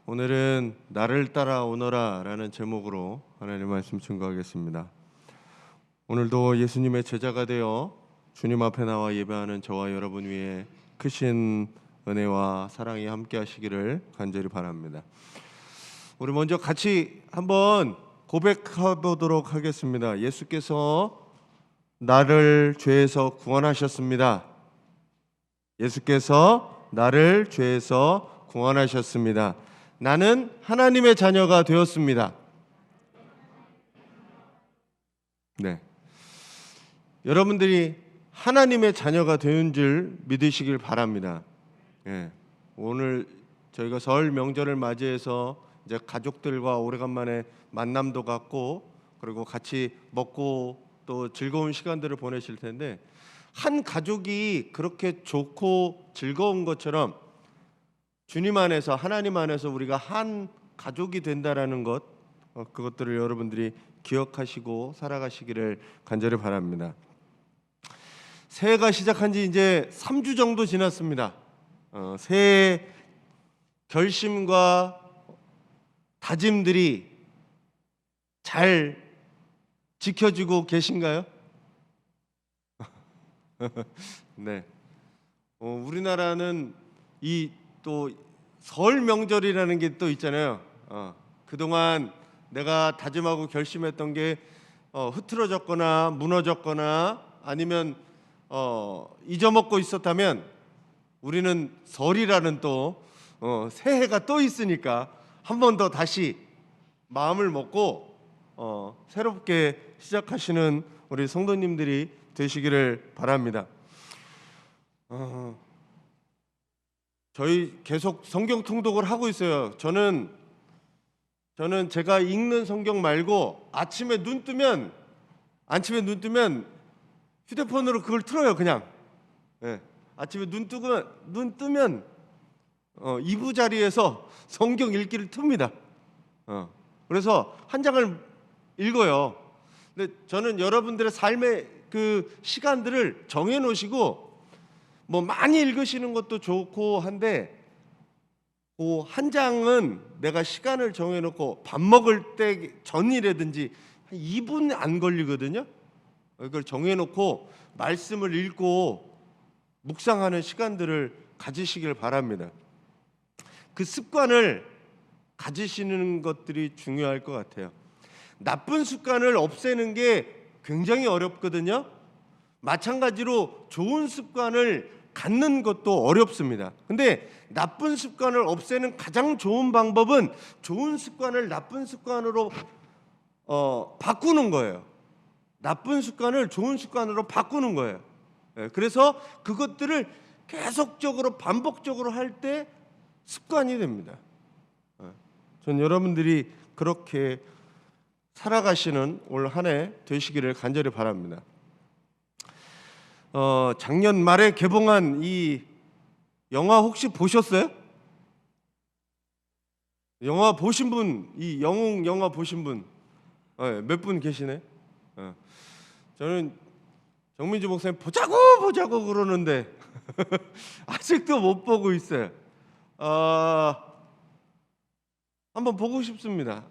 오늘은 나를 따라오너라 라는 제목으로 하나님의 말씀 증거하겠습니다. 오늘도 예수님의 제자가 되어 주님 앞에 나와 예배하는 저와 여러분 위에 크신 은혜와 사랑이 함께 하시기를 간절히 바랍니다. 우리 먼저 같이 한번 고백해 보도록 하겠습니다. 예수께서 나를 죄에서 구원하셨습니다. 예수께서 나를 죄에서 구원하셨습니다. 나는 하나님의 자녀가 되었습니다. 네, 여러분들이 하나님의 자녀가 되는 줄 믿으시길 바랍니다. 네, 오늘 저희가 설 명절을 맞이해서 이제 가족들과 오래간만에 만남도 갖고 그리고 같이 먹고 또 즐거운 시간들을 보내실 텐데, 한 가족이 그렇게 좋고 즐거운 것처럼 주님 안에서, 하나님 안에서 우리가 한 가족이 된다라는 것, 그것들을 여러분들이 기억하시고 살아가시기를 간절히 바랍니다. 새해가 시작한 지 이제 3주 정도 지났습니다. 새해 결심과 다짐들이 잘 지켜지고 계신가요? 네. 우리나라는 이 또 설 명절이라는 게 또 있잖아요. 그동안 내가 다짐하고 결심했던 게 흐트러졌거나 무너졌거나 아니면 잊어먹고 있었다면, 우리는 설이라는 또 새해가 또 있으니까 한 번 더 다시 마음을 먹고 새롭게 시작하시는 우리 성도님들이 되시기를 바랍니다. 저희 계속 성경 통독을 하고 있어요. 저는 제가 읽는 성경 말고 아침에 눈 뜨면 휴대폰으로 그걸 틀어요. 그냥. 네. 아침에 눈 뜨면 이부자리에서 성경 읽기를 틉니다. 그래서 한 장을 읽어요. 근데 저는 여러분들의 삶의 그 시간들을 정해 놓으시고, 뭐 많이 읽으시는 것도 좋고 한데, 그 한 장은 내가 시간을 정해 놓고 밥 먹을 때 전이라든지 한 2분 안 걸리거든요. 이걸 정해 놓고 말씀을 읽고 묵상하는 시간들을 가지시길 바랍니다. 그 습관을 가지시는 것들이 중요할 것 같아요. 나쁜 습관을 없애는 게 굉장히 어렵거든요. 마찬가지로 좋은 습관을 갖는 것도 어렵습니다. 근데 나쁜 습관을 없애는 가장 좋은 방법은 좋은 습관을 나쁜 습관으로 바꾸는 거예요. 나쁜 습관을 좋은 습관으로 바꾸는 거예요. 그래서 그것들을 계속적으로 반복적으로 할 때 습관이 됩니다. 전 여러분들이 그렇게 살아가시는 올 한 해 되시기를 간절히 바랍니다. 작년 말에 개봉한 이 영화 혹시 보셨어요? 영화 보신 분, 이 영웅 영화 보신 분 몇 분 계시네? 저는 정민주 목사님 보자고 그러는데 아직도 못 보고 있어요. 한번 보고 싶습니다.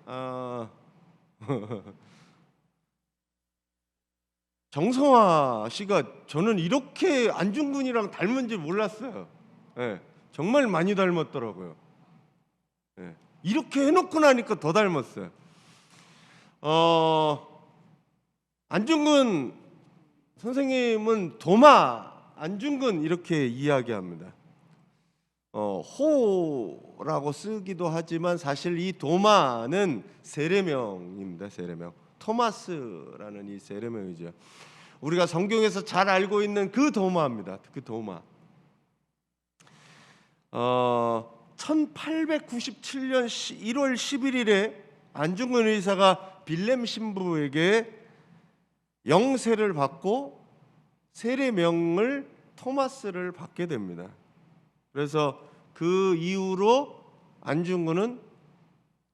정성화 씨가 저는 이렇게 안중근이랑 닮은지 몰랐어요. 네, 정말 많이 닮았더라고요. 네, 이렇게 해놓고 나니까 더 닮았어요. 안중근 선생님은 도마 안중근 이렇게 이야기합니다. 호라고 쓰기도 하지만 사실 이 도마는 세례명입니다. 세례명. 토마스라는 이 세례명이죠. 우리가 성경에서 잘 알고 있는 그 도마입니다. 그 도마. 1897년 1월 11일에 안중근 의사가 빌렘 신부에게 영세를 받고 세례명을 토마스를 받게 됩니다. 그래서 그 이후로 안중근은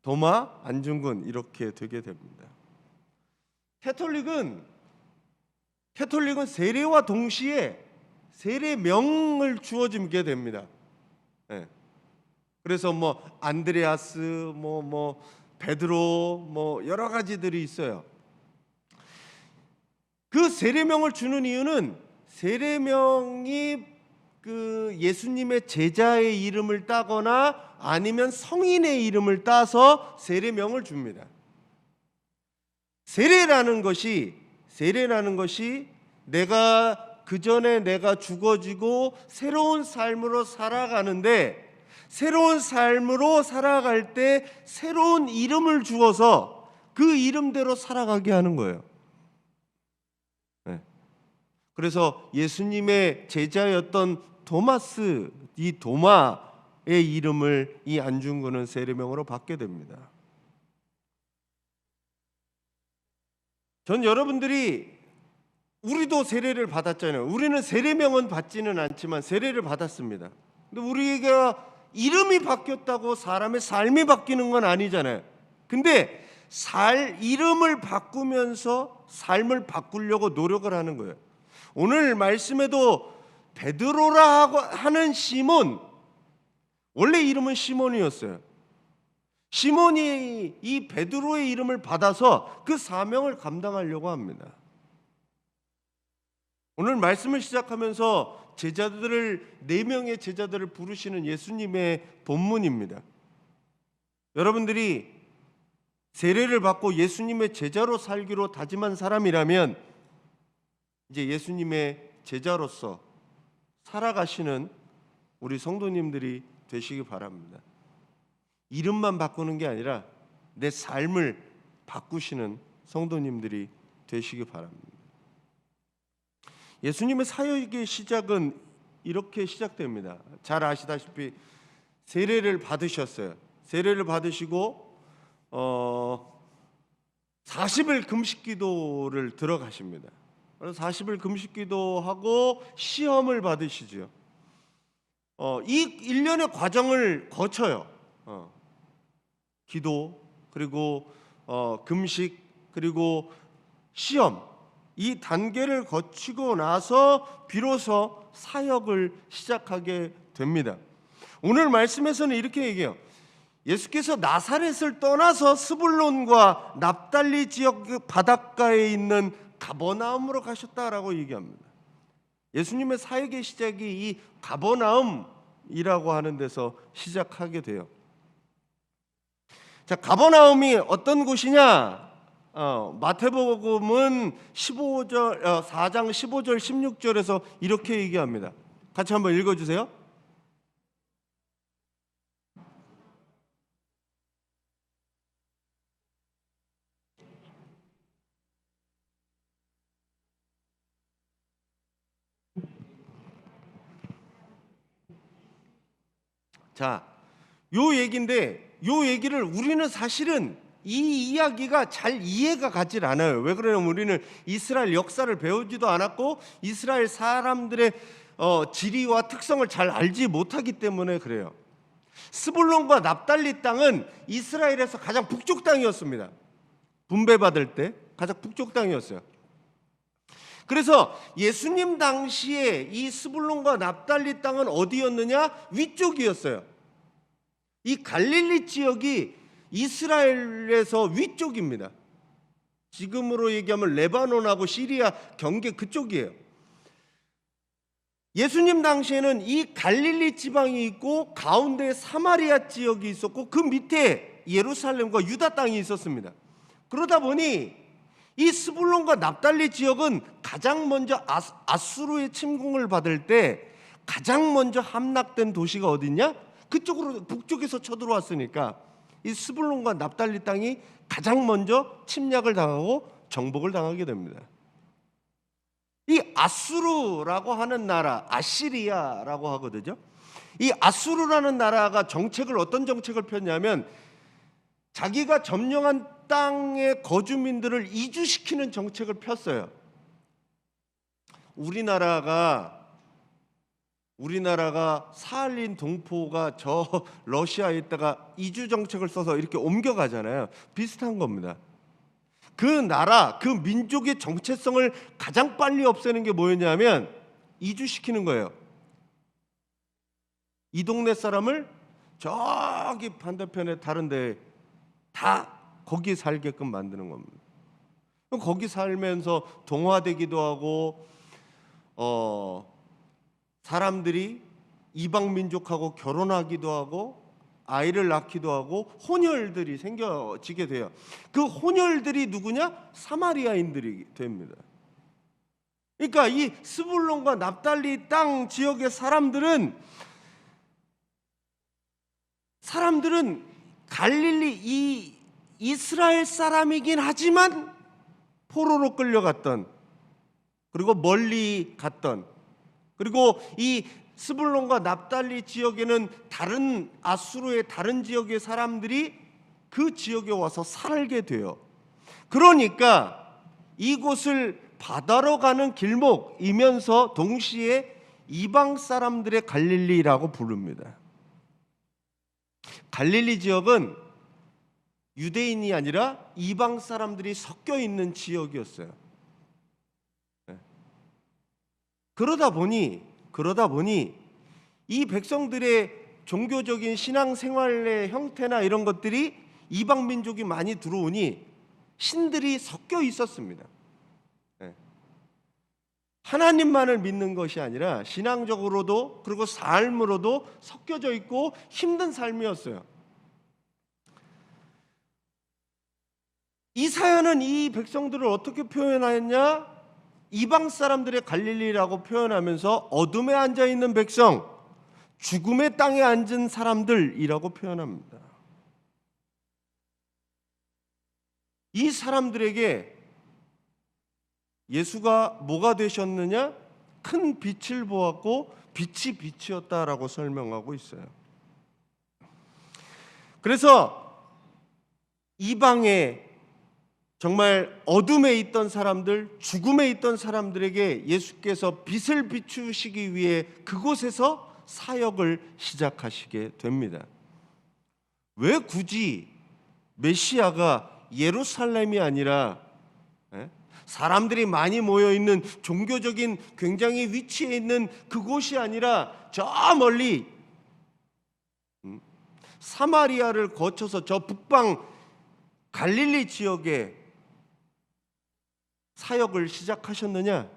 도마 안중근 이렇게 되게 됩니다. 캐톨릭은 세례와 동시에 세례명을 주어지게 됩니다. 네. 그래서 뭐 안드레아스, 베드로, 여러 가지들이 있어요. 그 세례명을 주는 이유는 세례명이 그 예수님의 제자의 이름을 따거나 아니면 성인의 이름을 따서 세례명을 줍니다. 세례라는 것이 내가 그 전에 내가 죽어지고 새로운 삶으로 살아가는데, 새로운 삶으로 살아갈 때 새로운 이름을 주어서 그 이름대로 살아가게 하는 거예요. 그래서 예수님의 제자였던 도마스, 이 도마의 이름을 이 안중근은 세례명으로 받게 됩니다. 전 여러분들이, 우리도 세례를 받았잖아요. 우리는 세례명은 받지는 않지만 세례를 받았습니다. 근데 우리가 이름이 바뀌었다고 사람의 삶이 바뀌는 건 아니잖아요. 근데 이름을 바꾸면서 삶을 바꾸려고 노력을 하는 거예요. 오늘 말씀에도 베드로라 하는 시몬, 원래 이름은 시몬이었어요. 시몬이 이 베드로의 이름을 받아서 그 사명을 감당하려고 합니다. 오늘 말씀을 시작하면서 제자들을, 4명의 제자들을 부르시는 예수님의 본문입니다. 여러분들이 세례를 받고 예수님의 제자로 살기로 다짐한 사람이라면 이제 예수님의 제자로서 살아가시는 우리 성도님들이 되시기 바랍니다. 이름만 바꾸는 게 아니라 내 삶을 바꾸시는 성도님들이 되시기 바랍니다. 예수님의 사역의 시작은 이렇게 시작됩니다. 잘 아시다시피 세례를 받으셨어요. 세례를 받으시고 40일 금식 기도를 들어가십니다. 40일 금식 기도하고 시험을 받으시죠. 이 일련의 과정을 거쳐요. 기도, 그리고 금식, 그리고 시험, 이 단계를 거치고 나서 비로소 사역을 시작하게 됩니다. 오늘 말씀에서는 이렇게 얘기해요. 예수께서 나사렛을 떠나서 스불론과 납달리 지역 바닷가에 있는 가버나움으로 가셨다라고 얘기합니다. 예수님의 사역의 시작이 이 가버나움이라고 하는 데서 시작하게 돼요. 자, 가버나움이 어떤 곳이냐? 마태복음은 4장 15절 16절에서 이렇게 얘기합니다. 같이 한번 읽어주세요. 자, 요 얘기인데, 요 얘기를 우리는 사실은 이 이야기가 잘 이해가 가질 않아요. 왜 그러냐면 우리는 이스라엘 역사를 배우지도 않았고 이스라엘 사람들의 지리와 특성을 잘 알지 못하기 때문에 그래요. 스불론과 납달리 땅은 이스라엘에서 가장 북쪽 땅이었습니다. 분배받을 때 가장 북쪽 땅이었어요. 그래서 예수님 당시에 이 스불론과 납달리 땅은 어디였느냐? 위쪽이었어요. 이 갈릴리 지역이 이스라엘에서 위쪽입니다. 지금으로 얘기하면 레바논하고 시리아 경계 그쪽이에요. 예수님 당시에는 이 갈릴리 지방이 있고 가운데 사마리아 지역이 있었고 그 밑에 예루살렘과 유다 땅이 있었습니다. 그러다 보니 이 스불론과 납달리 지역은 가장 먼저 아수르의 침공을 받을 때 가장 먼저 함락된 도시가 어디냐? 그쪽으로 북쪽에서 쳐들어왔으니까 이 스불론과 납달리 땅이 가장 먼저 침략을 당하고 정복을 당하게 됩니다. 이 아수르라고 하는 나라, 아시리아라고 하거든요. 이 아수르라는 나라가 어떤 정책을 폈냐면 자기가 점령한 땅의 거주민들을 이주시키는 정책을 폈어요. 우리나라가 사할린 동포가 저 러시아에 있다가 이주 정책을 써서 이렇게 옮겨가잖아요. 비슷한 겁니다. 그 나라, 그 민족의 정체성을 가장 빨리 없애는 게 뭐였냐면 이주시키는 거예요. 이 동네 사람을 저기 반대편에 다른데 다 거기 살게끔 만드는 겁니다. 거기 살면서 동화되기도 하고 사람들이 이방 민족하고 결혼하기도 하고 아이를 낳기도 하고 혼혈들이 생겨지게 돼요. 그 혼혈들이 누구냐? 사마리아인들이 됩니다. 그러니까 이 스불론과 납달리 땅 지역의 사람들은 갈릴리 이 이스라엘 사람이긴 하지만 포로로 끌려갔던, 그리고 멀리 갔던, 그리고 이 스불론과 납달리 지역에는 다른 아수르의 다른 지역의 사람들이 그 지역에 와서 살게 돼요. 그러니까 이곳을 바다로 가는 길목이면서 동시에 이방 사람들의 갈릴리라고 부릅니다. 갈릴리 지역은 유대인이 아니라 이방 사람들이 섞여 있는 지역이었어요. 그러다 보니 이 백성들의 종교적인 신앙생활의 형태나 이런 것들이 이방 민족이 많이 들어오니 신들이 섞여 있었습니다. 하나님만을 믿는 것이 아니라 신앙적으로도 그리고 삶으로도 섞여져 있고 힘든 삶이었어요. 이사야는 이 백성들을 어떻게 표현하였냐? 이방 사람들의 갈릴리라고 표현하면서 어둠에 앉아 있는 백성, 죽음의 땅에 앉은 사람들이라고 표현합니다. 이 사람들에게 예수가 뭐가 되셨느냐? 큰 빛을 보았고 빛이 빛이었다라고 설명하고 있어요. 그래서 이방에 정말 어둠에 있던 사람들, 죽음에 있던 사람들에게 예수께서 빛을 비추시기 위해 그곳에서 사역을 시작하시게 됩니다. 왜 굳이 메시아가 예루살렘이 아니라 사람들이 많이 모여있는 종교적인 굉장히 위치에 있는 그곳이 아니라 저 멀리 사마리아를 거쳐서 저 북방 갈릴리 지역에 사역을 시작하셨느냐?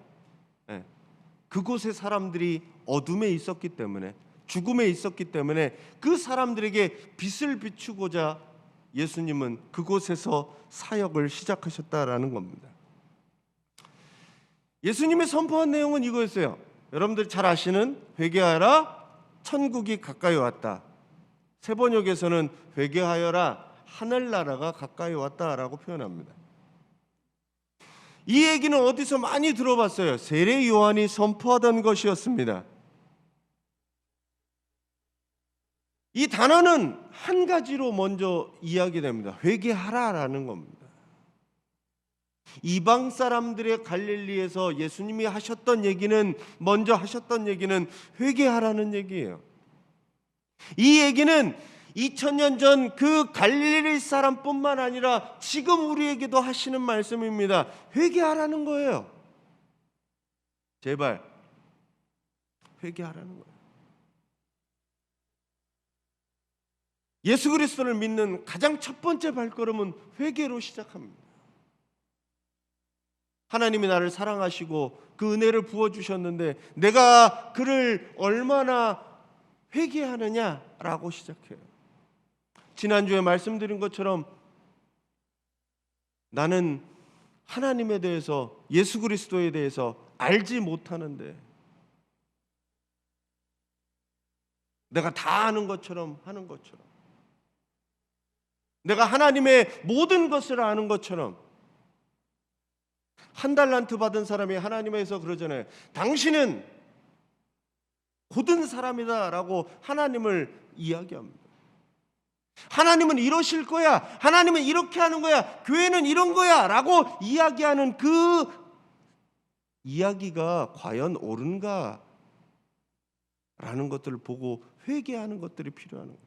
그곳의 사람들이 어둠에 있었기 때문에, 죽음에 있었기 때문에 그 사람들에게 빛을 비추고자 예수님은 그곳에서 사역을 시작하셨다라는 겁니다. 예수님이 선포한 내용은 이거였어요. 여러분들 잘 아시는 회개하라, 천국이 가까이 왔다. 세번역에서는 회개하여라, 하늘나라가 가까이 왔다라고 표현합니다. 이 얘기는 어디서 많이 들어봤어요. 세례 요한이 선포하던 것이었습니다. 이 단어는 한 가지로 먼저 이야기됩니다. 회개하라라는 겁니다. 이방 사람들의 갈릴리에서 예수님이 하셨던 얘기는, 먼저 하셨던 얘기는 회개하라는 얘기예요. 이 얘기는 2000년 전 그 갈릴리 사람뿐만 아니라 지금 우리에게도 하시는 말씀입니다. 회개하라는 거예요. 제발 회개하라는 거예요. 예수 그리스도를 믿는 가장 첫 번째 발걸음은 회개로 시작합니다. 하나님이 나를 사랑하시고 그 은혜를 부어주셨는데 내가 그를 얼마나 회개하느냐라고 시작해요. 지난주에 말씀드린 것처럼 나는 하나님에 대해서, 예수 그리스도에 대해서 알지 못하는데 내가 다 아는 것처럼 하는 것처럼, 내가 하나님의 모든 것을 아는 것처럼, 한 달란트 받은 사람이 하나님에서 그러잖아요. 당신은 고든 사람이다라고 하나님을 이야기합니다. 하나님은 이러실 거야, 하나님은 이렇게 하는 거야, 교회는 이런 거야 라고 이야기하는 그 이야기가 과연 옳은가 라는 것들을 보고 회개하는 것들이 필요한 거예요.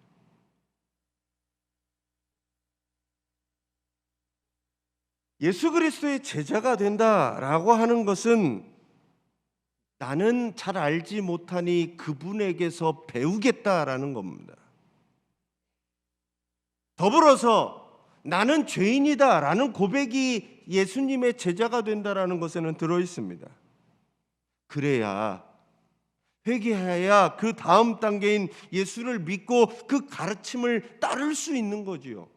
예수 그리스도의 제자가 된다라고 하는 것은 나는 잘 알지 못하니 그분에게서 배우겠다라는 겁니다. 더불어서 나는 죄인이다라는 고백이 예수님의 제자가 된다라는 것에는 들어 있습니다. 그래야, 회개해야 그 다음 단계인 예수를 믿고 그 가르침을 따를 수 있는 거지요.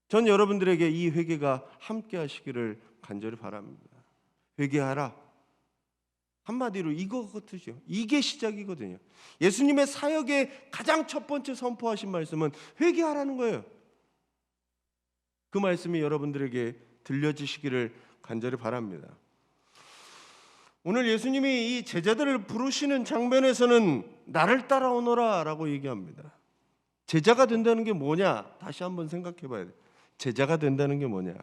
전 여러분들에게 이 회개가 함께 하시기를 간절히 바랍니다. 회개하라. 한마디로 이거 같으죠. 이게 시작이거든요. 예수님의 사역의 가장 첫 번째 선포하신 말씀은 회개하라는 거예요. 그 말씀이 여러분들에게 들려지시기를 간절히 바랍니다. 오늘 예수님이 이 제자들을 부르시는 장면에서는 나를 따라오너라 라고 얘기합니다. 제자가 된다는 게 뭐냐? 다시 한번 생각해 봐야 돼요. 제자가 된다는 게 뭐냐?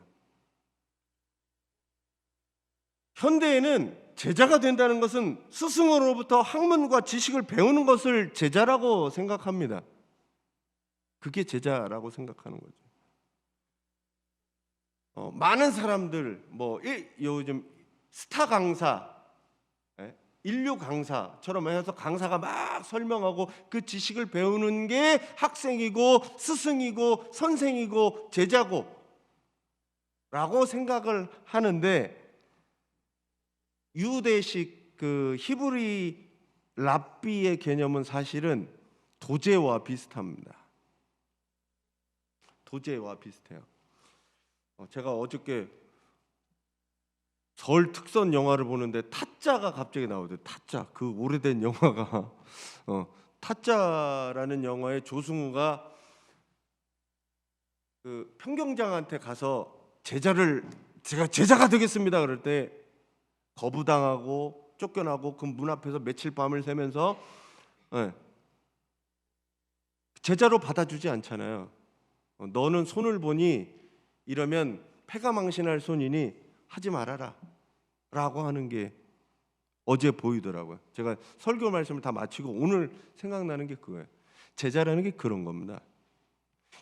현대에는 제자가 된다는 것은 스승으로부터 학문과 지식을 배우는 것을 제자라고 생각합니다. 그게 제자라고 생각하는 거죠. 많은 사람들 요즘 스타 강사, 인류 강사처럼 해서 강사가 막 설명하고 그 지식을 배우는 게 학생이고 스승이고 선생이고 제자고 라고 생각을 하는데, 유대식 그 히브리 랍비의 개념은 사실은 도제와 비슷합니다. 도제와 비슷해요. 제가 어저께 설 특선 영화를 보는데 타짜가 갑자기 나오더라고요. 타짜, 그 오래된 영화가 타짜라는 영화에 조승우가 그 평경장한테 가서 제가 제자가 되겠습니다 그럴 때 거부당하고 쫓겨나고 그 문 앞에서 며칠 밤을 새면서 제자로 받아주지 않잖아요. 너는 손을 보니 이러면 패가 망신할 손이니 하지 말아라 라고 하는 게 어제 보이더라고요. 제가 설교 말씀을 다 마치고 오늘 생각나는 게 그거예요. 제자라는 게 그런 겁니다.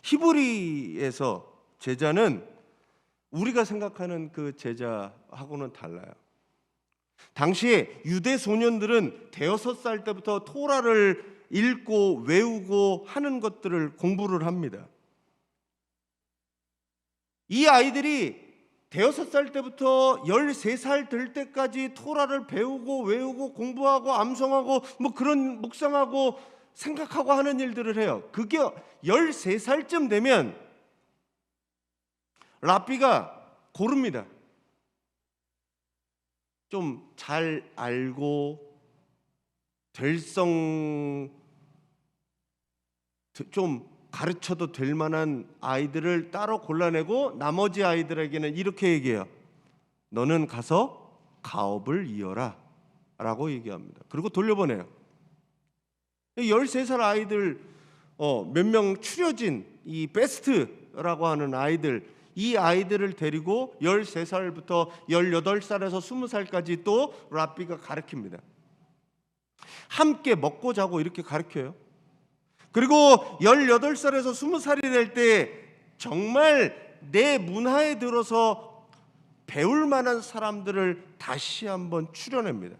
히브리에서 제자는 우리가 생각하는 그 제자하고는 달라요. 당시에 유대 소년들은 대여섯 살 때부터 토라를 읽고 외우고 하는 것들을 공부를 합니다. 이 아이들이 대여섯 살 때부터 13살 될 때까지 토라를 배우고 외우고 공부하고 암송하고 그런 묵상하고 생각하고 하는 일들을 해요. 그게 13살쯤 되면 랍비가 고릅니다. 좀 잘 알고 좀 가르쳐도 될 만한 아이들을 따로 골라내고 나머지 아이들에게는 이렇게 얘기해요. 너는 가서 가업을 이어라 라고 얘기합니다. 그리고 돌려보내요. 13살 아이들 몇 명 추려진 이 베스트라고 하는 아이들, 이 아이들을 데리고 13살부터 18살에서 20살까지 또 랍비가 가르칩니다. 함께 먹고 자고 이렇게 가르쳐요. 그리고 18살에서 20살이 될 때 정말 내 문화에 들어서 배울 만한 사람들을 다시 한번 추려냅니다.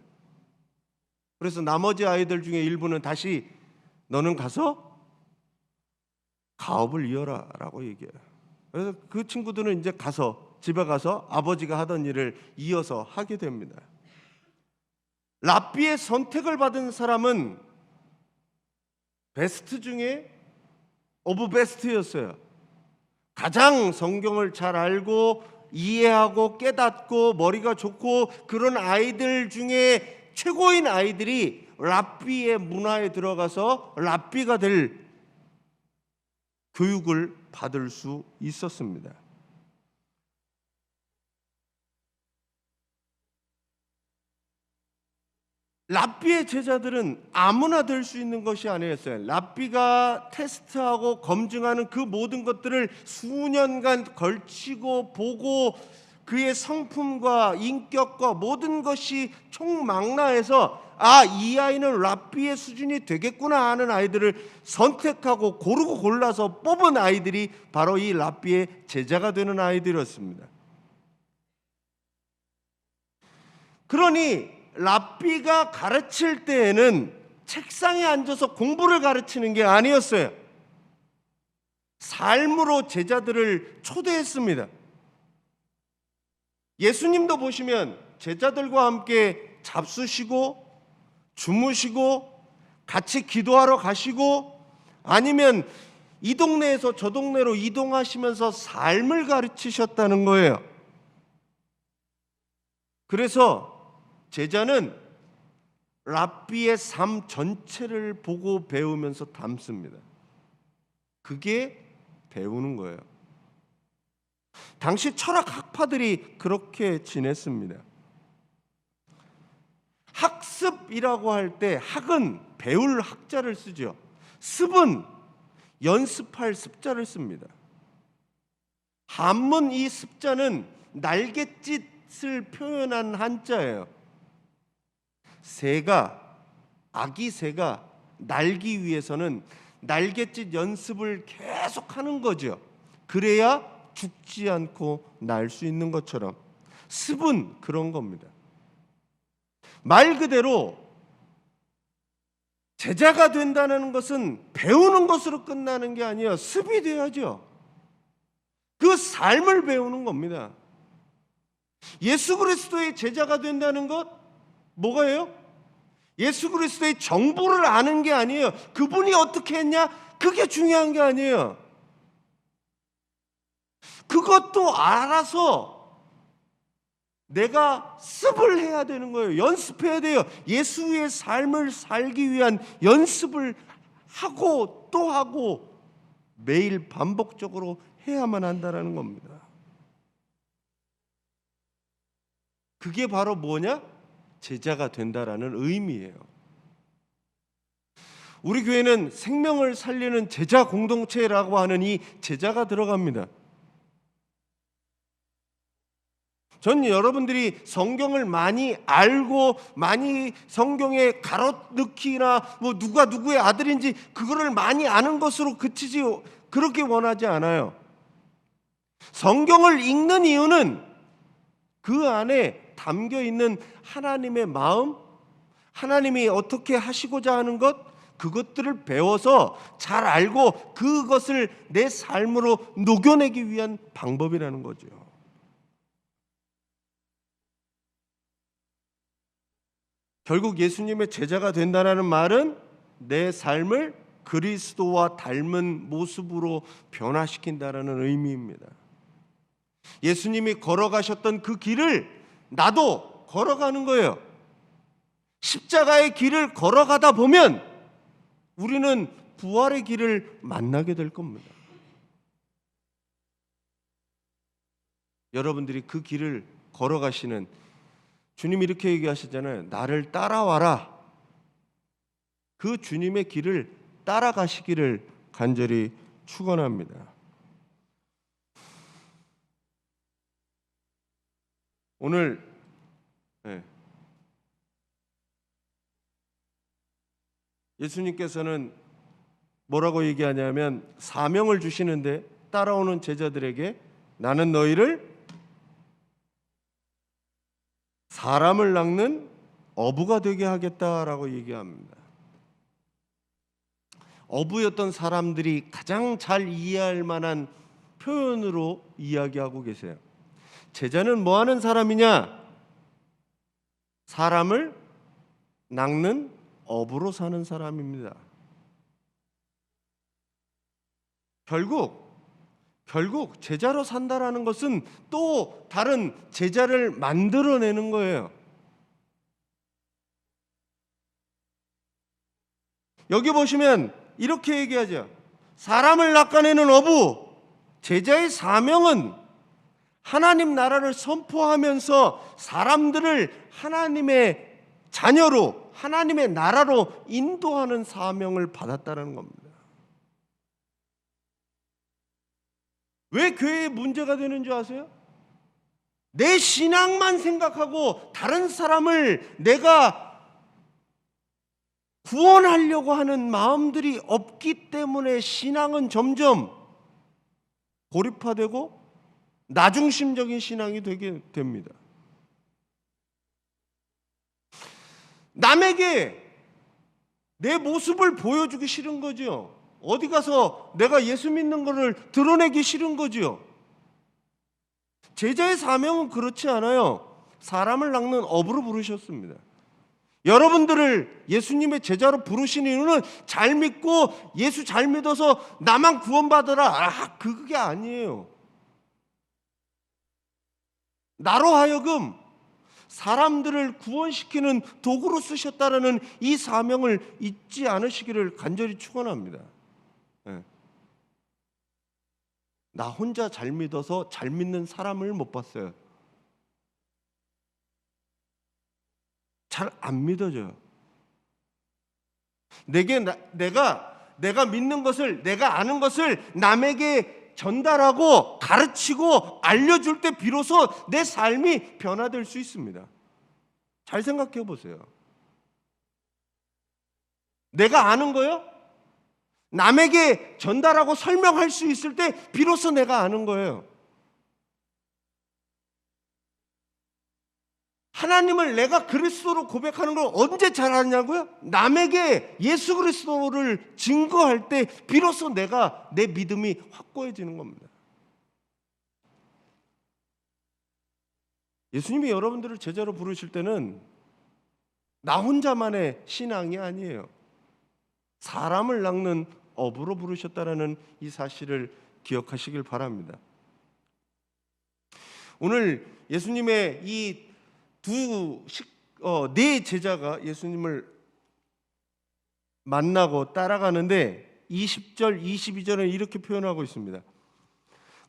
그래서 나머지 아이들 중에 일부는 다시 너는 가서 가업을 이어라 라고 얘기해요. 그래서 그 친구들은 이제 집에 가서 아버지가 하던 일을 이어서 하게 됩니다. 랍비의 선택을 받은 사람은 베스트 중에 오브 베스트였어요. 가장 성경을 잘 알고 이해하고 깨닫고 머리가 좋고 그런 아이들 중에 최고인 아이들이 랍비의 문화에 들어가서 랍비가 될 교육을 받을 수 있었습니다. 랍비의 제자들은 아무나 될 수 있는 것이 아니었어요. 랍비가 테스트하고 검증하는 그 모든 것들을 수년간 걸치고 보고 그의 성품과 인격과 모든 것이 총망라해서 이 아이는 랍비의 수준이 되겠구나 하는 아이들을 선택하고 고르고 골라서 뽑은 아이들이 바로 이 랍비의 제자가 되는 아이들이었습니다. 그러니 랍비가 가르칠 때에는 책상에 앉아서 공부를 가르치는 게 아니었어요. 삶으로 제자들을 초대했습니다. 예수님도 보시면 제자들과 함께 잡수시고 주무시고 같이 기도하러 가시고 아니면 이 동네에서 저 동네로 이동하시면서 삶을 가르치셨다는 거예요. 그래서 제자는 랍비의 삶 전체를 보고 배우면서 담습니다. 그게 배우는 거예요. 당시 철학 학파들이 그렇게 지냈습니다. 학습이라고 할 때 학은 배울 학자를 쓰죠. 습은 연습할 습자를 씁니다. 한문 이 습자는 날갯짓을 표현한 한자예요. 새가, 아기 새가 날기 위해서는 날갯짓 연습을 계속하는 거죠. 그래야 죽지 않고 날 수 있는 것처럼 습은 그런 겁니다. 말 그대로 제자가 된다는 것은 배우는 것으로 끝나는 게 아니에요. 습이 돼야죠. 그 삶을 배우는 겁니다. 예수 그리스도의 제자가 된다는 것 뭐가예요? 예수 그리스도의 정보를 아는 게 아니에요. 그분이 어떻게 했냐? 그게 중요한 게 아니에요. 그것도 알아서 내가 습을 해야 되는 거예요. 연습해야 돼요. 예수의 삶을 살기 위한 연습을 하고 또 하고 매일 반복적으로 해야만 한다는 겁니다. 그게 바로 뭐냐? 제자가 된다라는 의미예요. 우리 교회는 생명을 살리는 제자 공동체라고 하는 이 제자가 들어갑니다. 전 여러분들이 성경을 많이 알고 많이 성경에 가로넣기나 뭐 누가 누구의 아들인지 그거를 많이 아는 것으로 그치지 그렇게 원하지 않아요. 성경을 읽는 이유는 그 안에 담겨 있는 하나님의 마음, 하나님이 어떻게 하시고자 하는 것, 그것들을 배워서 잘 알고 그것을 내 삶으로 녹여내기 위한 방법이라는 거죠. 결국 예수님의 제자가 된다는 말은 내 삶을 그리스도와 닮은 모습으로 변화시킨다는 의미입니다. 예수님이 걸어가셨던 그 길을 나도 걸어가는 거예요. 십자가의 길을 걸어가다 보면 우리는 부활의 길을 만나게 될 겁니다. 여러분들이 그 길을 걸어가시는 주님이 이렇게 얘기하시잖아요. 나를 따라와라. 그 주님의 길을 따라가시기를 간절히 축원합니다. 오늘 예수님께서는 뭐라고 얘기하냐면 사명을 주시는데 따라오는 제자들에게 나는 너희를 사람을 낚는 어부가 되게 하겠다라고 얘기합니다. 어부였던 사람들이 가장 잘 이해할 만한 표현으로 이야기하고 계세요. 제자는 뭐 하는 사람이냐? 사람을 낚는 어부로 사는 사람입니다. 결국 제자로 산다라는 것은 또 다른 제자를 만들어내는 거예요. 여기 보시면 이렇게 얘기하죠. 사람을 낚아내는 어부, 제자의 사명은 하나님 나라를 선포하면서 사람들을 하나님의 자녀로, 하나님의 나라로 인도하는 사명을 받았다는 겁니다. 왜 교회에 문제가 되는 줄 아세요? 내 신앙만 생각하고 다른 사람을 내가 구원하려고 하는 마음들이 없기 때문에 신앙은 점점 고립화되고 나중심적인 신앙이 되게 됩니다. 남에게 내 모습을 보여주기 싫은 거죠. 어디 가서 내가 예수 믿는 것을 드러내기 싫은 거지요. 제자의 사명은 그렇지 않아요. 사람을 낚는 업으로 부르셨습니다. 여러분들을 예수님의 제자로 부르신 이유는 잘 믿고 예수 잘 믿어서 나만 구원받으라, 그게 아니에요. 나로 하여금 사람들을 구원시키는 도구로 쓰셨다라는 이 사명을 잊지 않으시기를 간절히 축원합니다. 나 혼자 잘 믿어서 잘 믿는 사람을 못 봤어요. 잘 안 믿어져요. 내가 믿는 것을, 내가 아는 것을 남에게 전달하고 가르치고 알려줄 때 비로소 내 삶이 변화될 수 있습니다. 잘 생각해 보세요. 내가 아는 거요? 남에게 전달하고 설명할 수 있을 때 비로소 내가 아는 거예요. 하나님을 내가 그리스도로 고백하는 걸 언제 잘 아냐고요? 남에게 예수 그리스도를 증거할 때 비로소 내가 내 믿음이 확고해지는 겁니다. 예수님이 여러분들을 제자로 부르실 때는 나 혼자만의 신앙이 아니에요. 사람을 낚는 업으로 부르셨다라는 이 사실을 기억하시길 바랍니다. 오늘 예수님의 이 네 제자가 예수님을 만나고 따라가는데 20절, 22절은 이렇게 표현하고 있습니다.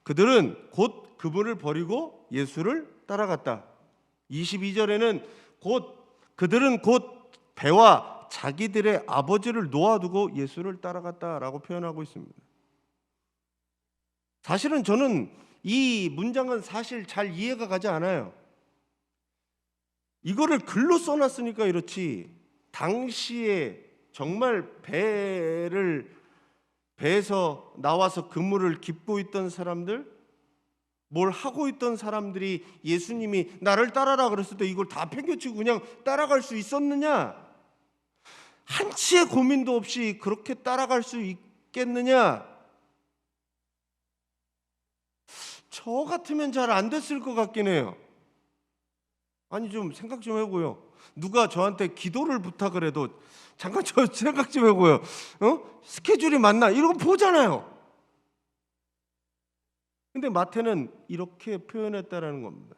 그들은 곧 그분을 버리고 예수를 따라갔다. 22절에는 그들은 곧 배와 자기들의 아버지를 놓아두고 예수를 따라갔다라고 표현하고 있습니다. 사실은 저는 이 문장은 사실 잘 이해가 가지 않아요. 이거를 글로 써놨으니까 이렇지, 당시에 정말 배에서 나와서 그물을 깁고 있던 사람들, 뭘 하고 있던 사람들이 예수님이 나를 따라라 그랬을 때 이걸 다 팽개치고 그냥 따라갈 수 있었느냐? 한치의 고민도 없이 그렇게 따라갈 수 있겠느냐? 저 같으면 잘 안 됐을 것 같긴 해요. 아니, 좀 생각 좀 해보고요. 누가 저한테 기도를 부탁을 해도 잠깐 저 생각 좀 해보고요. 스케줄이 맞나? 이러고 보잖아요. 근데 마태는 이렇게 표현했다라는 겁니다.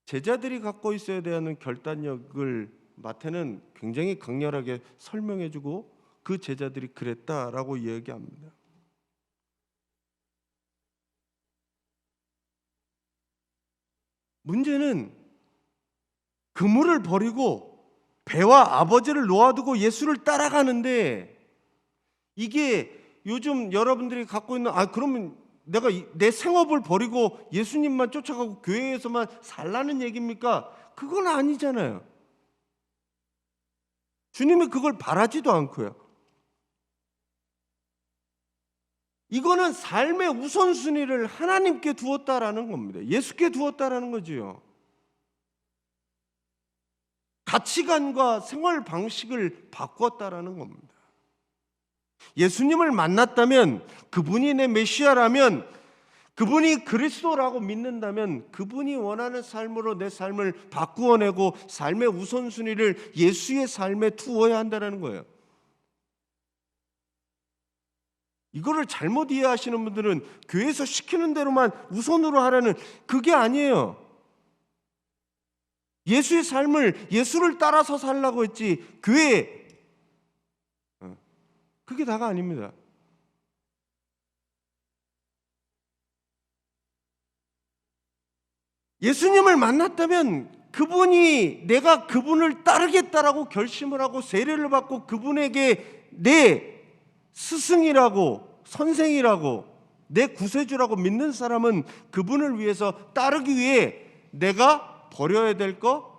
제자들이 갖고 있어야 되는 결단력을 마태는 굉장히 강렬하게 설명해주고 그 제자들이 그랬다라고 이야기합니다. 문제는 그물을 버리고 배와 아버지를 놓아두고 예수를 따라가는데, 이게 요즘 여러분들이 갖고 있는 그러면 내가 내 생업을 버리고 예수님만 쫓아가고 교회에서만 살라는 얘기입니까? 그건 아니잖아요. 주님이 그걸 바라지도 않고요. 이거는 삶의 우선순위를 하나님께 두었다라는 겁니다. 예수께 두었다라는 거지요. 가치관과 생활 방식을 바꿨다라는 겁니다. 예수님을 만났다면, 그분이 내 메시아라면, 그분이 그리스도라고 믿는다면 그분이 원하는 삶으로 내 삶을 바꾸어내고 삶의 우선순위를 예수의 삶에 두어야 한다는 거예요. 이거를 잘못 이해하시는 분들은 교회에서 시키는 대로만 우선으로 하라는, 그게 아니에요. 예수의 삶을 예수를 따라서 살라고 했지 교회, 그게 다가 아닙니다. 예수님을 만났다면 그분이, 내가 그분을 따르겠다라고 결심을 하고 세례를 받고 그분에게 내 스승이라고, 선생이라고, 내 구세주라고 믿는 사람은 그분을 위해서 따르기 위해 내가 버려야 될 거,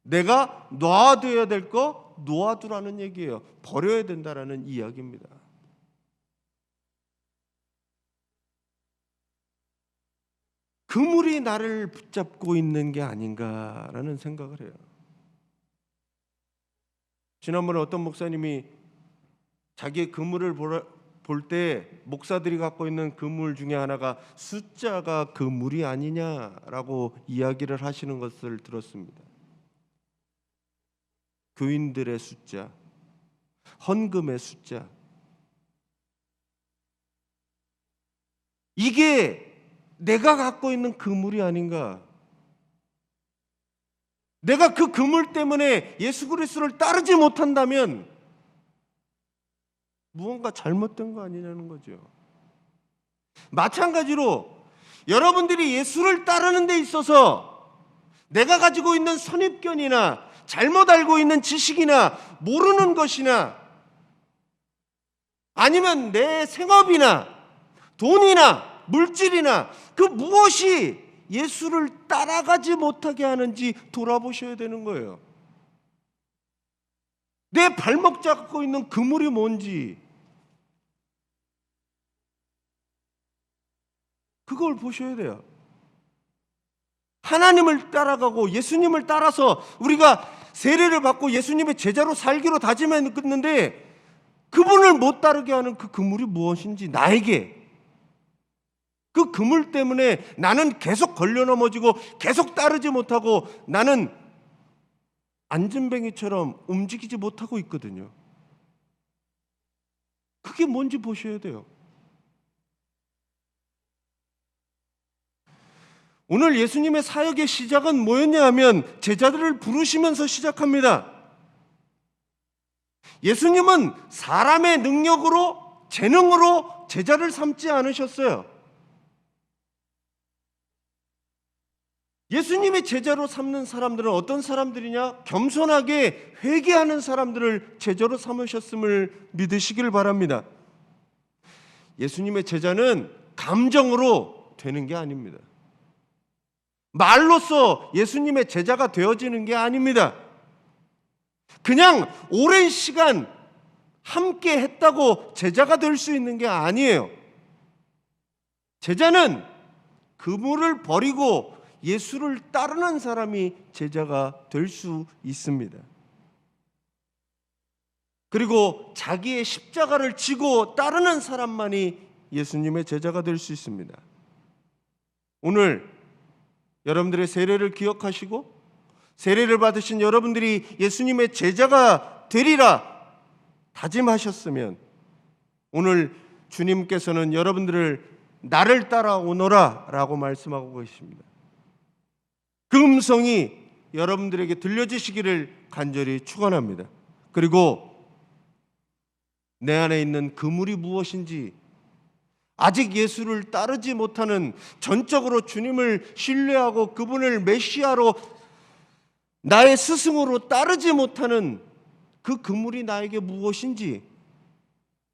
내가 놔둬야 될 거 놓아두라는 얘기예요. 버려야 된다라는 이야기입니다. 그물이 나를 붙잡고 있는 게 아닌가라는 생각을 해요. 지난번에 어떤 목사님이 자기의 그물을 볼 때 목사들이 갖고 있는 그물 중에 하나가 숫자가 그물이 아니냐라고 이야기를 하시는 것을 들었습니다. 교인들의 숫자, 헌금의 숫자, 이게 내가 갖고 있는 그물이 아닌가? 내가 그 그물 때문에 예수 그리스도를 따르지 못한다면 무언가 잘못된 거 아니냐는 거죠. 마찬가지로 여러분들이 예수를 따르는 데 있어서 내가 가지고 있는 선입견이나 잘못 알고 있는 지식이나 모르는 것이나 아니면 내 생업이나 돈이나 물질이나 그 무엇이 예수를 따라가지 못하게 하는지 돌아보셔야 되는 거예요. 내 발목 잡고 있는 그물이 뭔지 그걸 보셔야 돼요. 하나님을 따라가고 예수님을 따라서 우리가 세례를 받고 예수님의 제자로 살기로 다짐했는데 그분을 못 따르게 하는 그 그물이 무엇인지, 나에게 그 그물 때문에 나는 계속 걸려 넘어지고 계속 따르지 못하고 나는 안전뱅이처럼 움직이지 못하고 있거든요. 그게 뭔지 보셔야 돼요. 오늘 예수님의 사역의 시작은 뭐였냐 하면 제자들을 부르시면서 시작합니다. 예수님은 사람의 능력으로, 재능으로 제자를 삼지 않으셨어요. 예수님의 제자로 삼는 사람들은 어떤 사람들이냐? 겸손하게 회개하는 사람들을 제자로 삼으셨음을 믿으시길 바랍니다. 예수님의 제자는 감정으로 되는 게 아닙니다. 말로써 예수님의 제자가 되어지는 게 아닙니다. 그냥 오랜 시간 함께 했다고 제자가 될 수 있는 게 아니에요. 제자는 그물을 버리고 예수를 따르는 사람이 제자가 될 수 있습니다. 그리고 자기의 십자가를 지고 따르는 사람만이 예수님의 제자가 될 수 있습니다. 오늘 여러분들의 세례를 기억하시고 세례를 받으신 여러분들이 예수님의 제자가 되리라 다짐하셨으면 오늘 주님께서는 여러분들을 나를 따라오너라 라고 말씀하고 계십니다. 그 음성이 여러분들에게 들려지시기를 간절히 축원합니다. 그리고 내 안에 있는 그물이 무엇인지, 아직 예수를 따르지 못하는, 전적으로 주님을 신뢰하고 그분을 메시아로 나의 스승으로 따르지 못하는 그 그물이 나에게 무엇인지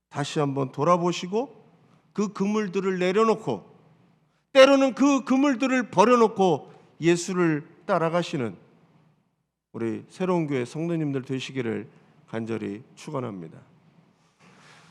다시 한번 돌아보시고 그 그물들을 내려놓고 때로는 그 그물들을 버려놓고 예수를 따라가시는 우리 새로운 교회 성도님들 되시기를 간절히 축원합니다.